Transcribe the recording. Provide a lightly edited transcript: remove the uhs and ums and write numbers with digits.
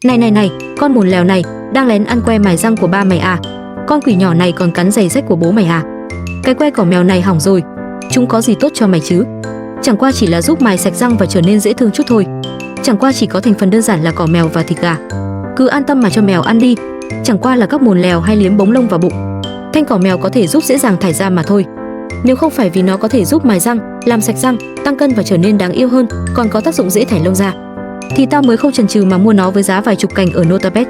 Này, con mồn lèo này, đang lén ăn que mài răng của ba mày à? Con quỷ nhỏ này còn cắn giày rách của bố mày à? Cái que cỏ mèo này hỏng rồi, chúng có gì tốt cho mày chứ? Chẳng qua chỉ là giúp mài sạch răng và trở nên dễ thương chút thôi. Chẳng qua chỉ có thành phần đơn giản là cỏ mèo và thịt gà. Cứ an tâm mà cho mèo ăn đi. Chẳng qua là các mồn lèo hay liếm bống lông vào bụng. Thanh cỏ mèo có thể giúp dễ dàng thải ra mà thôi. Nếu không phải vì nó có thể giúp mài răng, làm sạch răng, tăng cân và trở nên đáng yêu hơn, còn có tác dụng dễ thải lông ra, thì tao mới không chần chừ mà mua nó với giá vài chục cành ở Notapet.